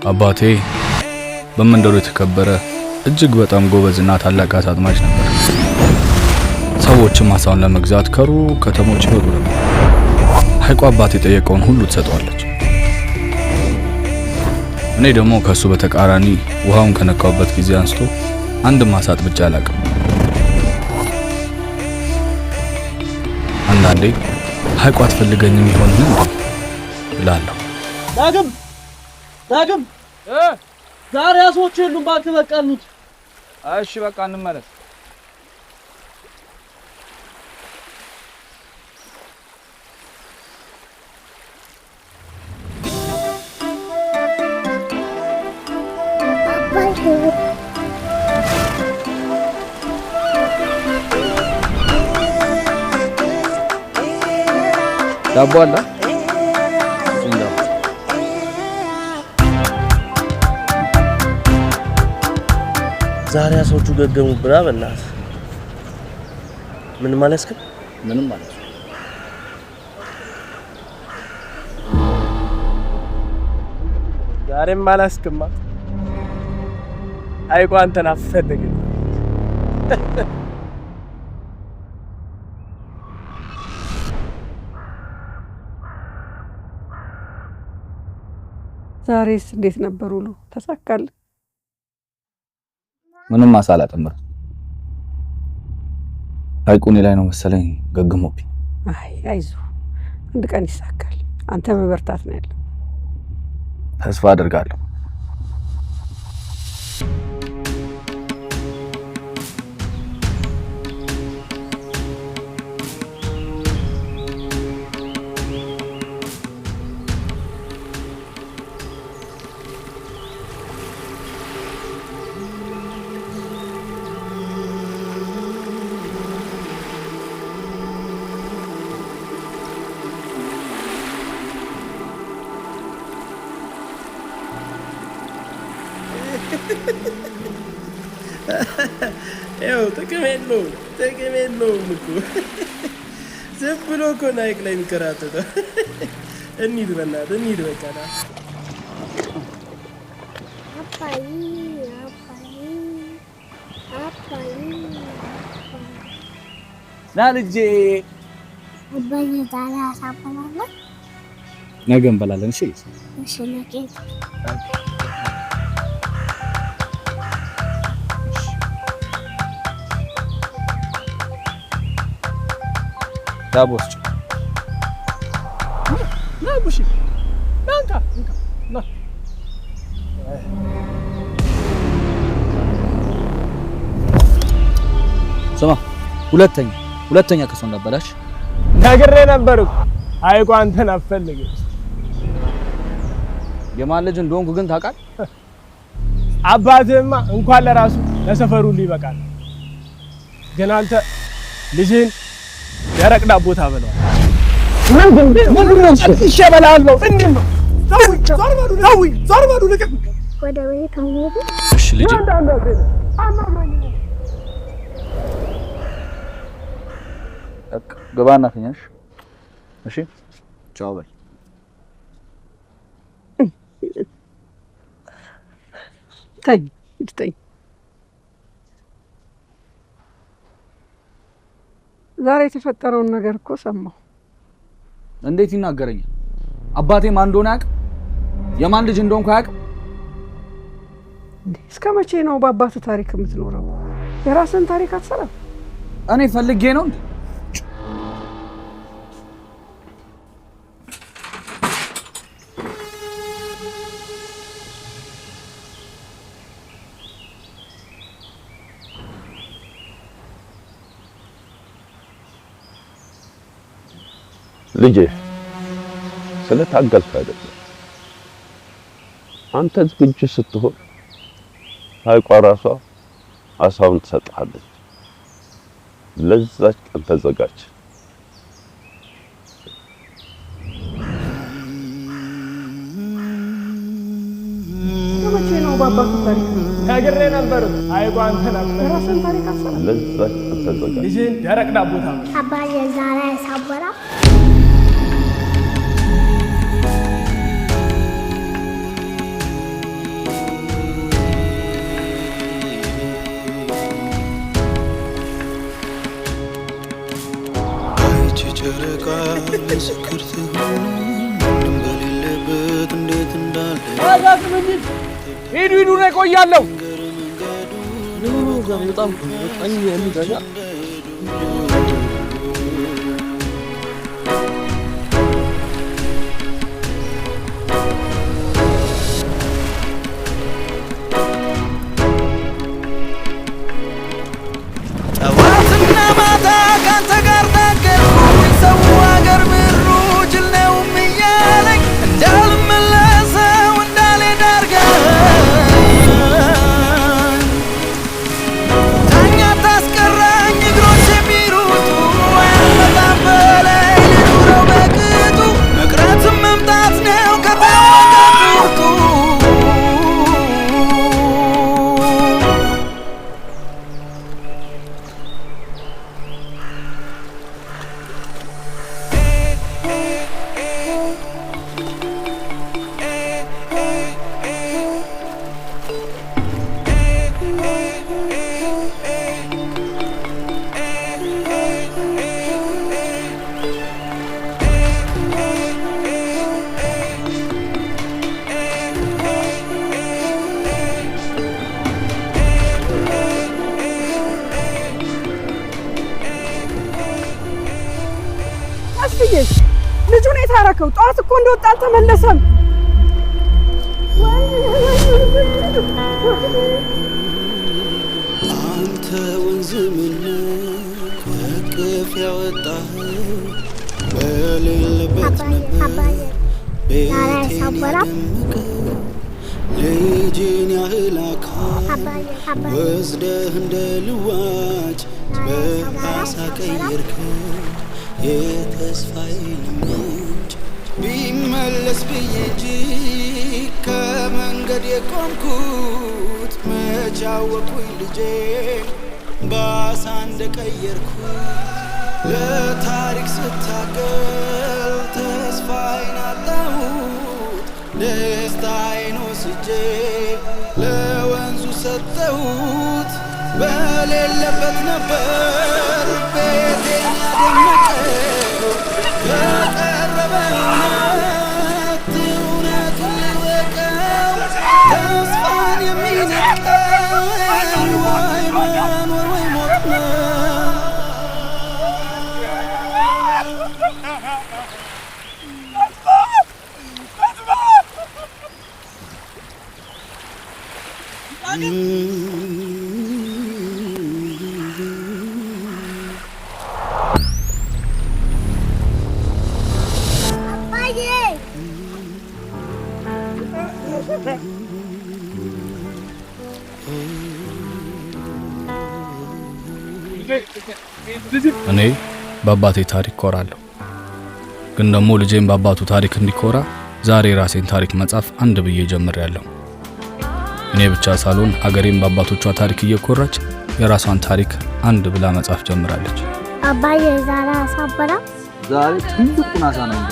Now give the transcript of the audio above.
አባቴ በመንደሩ የተከበረ እጅግ በጣም ጎበዝና ታላቅ አሳ አጥማጅ ነበር። ሰዎችም አሳውን ለመግዛት ከሩቅ ከተሞች ይመጡ ነበር። ሐይቁ አባቴ የጠየቀውን ሁሉ ትሰጠዋለች። እኔ ደግሞ ከሱ በተቃራኒ ውሃውን ከነካውበት ጊዜ አንስቶ አንድም አሳ አጥምጄ አላውቅም። አንዳንዴ ሐይቁ አትፈልገኝም ይሆን እንዴ እላለሁ። ዳግም ዛሬ አሶች የሉም ባንተ በቃሉት። እሺ በቃ እንመለስ። ዳቦ አለ? ዛሬ አሶቹ ገገሙ ብራ በእናት ምን ማለት ነው? ምንም ማለት ነው። ዛሬም አላስከማ ሐይቁ አንተን አፈለገኝ። ዛሬስ እንዴት ነበር ውሎ? ተሳካል? ምንም አሳ አላጠመድኩም። ሐይቁ እኔ ላይ ነው መሰለኝ ገግሞብኝ። አይዞህ አንድ ቀን ይሳካል። አንተ መበርታት ነው ያለው። ተስፋ አደርጋለሁ። ያው ጥቅም የለውም እኮ ዝም ብሎ እኮ ሐይቅ ላይ የሚከራተተው። እንሂድ በእናትህ እንሂድ በቃ ና። ና ልጄ። አባዬ ዛሬ አሳ እንበላለን? ነገ እንበላለን። እሺ እሺ ነገ ዳቦስ ና ቡሽ ናንካ ና ስማ፣ ሁለተኛ ከሱ እንዳበላሽ ነግሬ ነበር እኮ ሐይቁ አንተን አፈልገኝ። የማን ልጅ እንደሆንኩ ግን ታውቃለህ? አባትህማ እንኳን ለራሱ ለሰፈሩ ይበቃል። ግን አንተ ልጅህን ደረቅ ዳቦ ታበላዋለህ። ምንድን ነው ይሸበላለሁ? ምንድን ነው? ዞር በሉ ልቀቅ። ወደ ቤት አንሄድ? እሺ ልጄ። ገባና ተኛሽ። እሺ ቻው በል። ተኝ። ዛሬ የተፈጠረውን ነገር እኮ ሰማሁ። እንዴት ይናገረኛል? አባቴ ማን እንደሆነ ያውቅ? የማን ልጅ እንደሆንኩ ያውቅ? እስከ መቼ ነው በአባቱ ታሪክ የምትኖረው? የራስን ታሪክ አትሰራም? እኔ ፈልጌ ነው እንዴ? ልጄ ስለታገልክ አይደለም። አንተ ዝግጁ ስትሆን ሐይቋ ራሷ አሳውን ትሰጥሃለች። ለዛች ቀን ተዘጋጅ። መቼ ነው በአባቱ ታሪክ ነግሬ ነበር። ሐይቁ አንተን አፈልገኝ። የራስን ታሪክ አትሰራም? ለዛች ቀን ተዘጋጅ። ልጅህን ደረቅ ዳቦ ታበላ። አባዬ ዛሬ አሳ እንበላ? ሂዱ ነው ቆያለሁ። በጣም የሚገዛ ጠዋትና ማታ ካንተ ጋር ታገልኩኝ ሰው አገር ምሩ ጅል ነው እያለኝ እንዳልመለሰው እንዳልሄድ አድርገኝ ዳኛ ታስቀራኝ እግሮች የሚሩጡ በጣም በላይ ልኑረው በቅጡ መቅረትም መምጣት ነው ከተወቀጡቱ አስፍዬ ልጁን የታረከው ጠዋት እኮ እንደወጣ አልተመለሰም። አንተ ወንዝ ምን ከቅፍ ያወጣህ በሌለበት ነበር ቤቴን ያደመቀ ልጅን ያህል አካል ወስደህ እንደ ልዋጭ በአሳ ቀየርከው የተስፋዬን ምንጭ ቢመለስ ብዬ እንጂ ከመንገድ የቆምኩት መች አወኩኝ ልጄ በአሳ እንደቀየርኩት ለታሪክ ስታገል ተስፋዬን አጣሁት ደስታዬን ወስጄ ለወንዙ ሰጠሁት በሌለበት ነበር ቤቴን ያደመቀው በቀረበ እውነት ሊወቀው ተስፋን የሚነቀው ወይ መኖር ወይ ሞት ነው። እኔ በአባቴ ታሪክ ኮራለሁ። ግን ደግሞ ልጄን በአባቱ ታሪክ እንዲኮራ ዛሬ ራሴን ታሪክ መጻፍ አንድ ብዬ ጀምሬያለሁ። እኔ ብቻ ሳልሆን ሀገሬን በአባቶቿ ታሪክ እየኮራች የራሷን ታሪክ አንድ ብላ መጻፍ ጀምራለች። አባዬ ዛሬ አሳ በላ ዛሬ ትልቁን አሳ ነው።